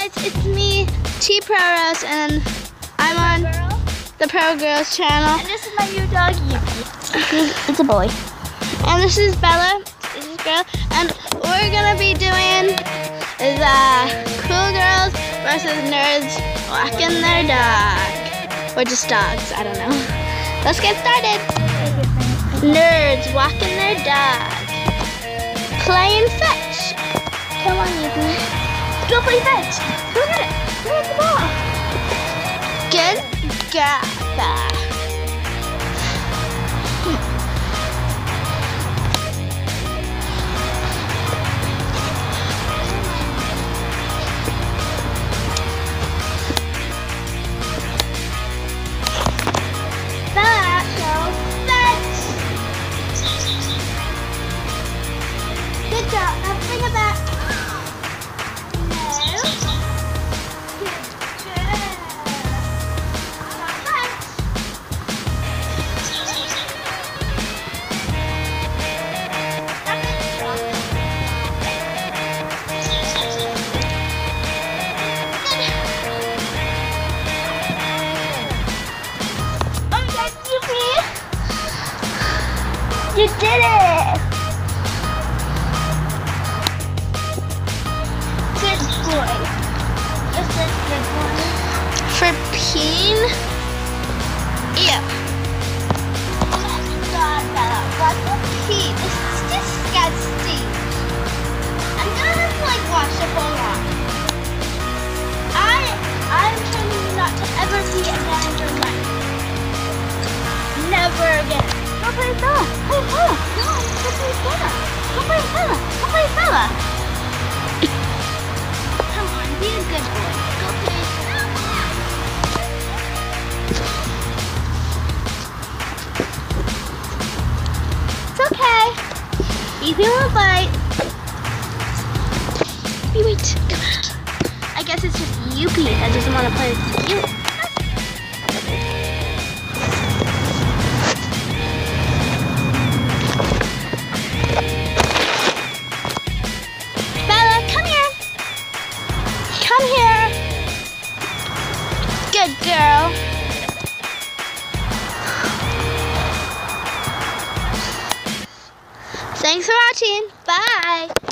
guys, it's me, T Pro Rose, and I'm on the Pro Girls channel. And this is my new dog, Yuki. It's a boy. And this is Bella, this is girl, and we're gonna be doing cool girls versus nerds walking their dog. Or just dogs, I don't know. Let's get started. Nerds walking their dog. Playing fetch. Come on, Yuki. Go play fetch. Go get it. Go get the ball. Good girl. Bella, go fetch. Good job. Now bring it back. You did it! Good boy. This is good boy. For peeing? Ew. Oh my God, Bella, what the pee? This is disgusting. I'm gonna have to wash up a lot. I'm telling you not to ever pee again in your life. Never again. Go play Bella. Play Bella. No, go play Bella. Go play Bella. Go play Bella. Come on, be a good boy. Go play. It's okay. You will bite. You wait. Come on. I guess it's just Yuki that doesn't want to play with you. Come here. Good girl. Thanks for watching. Bye.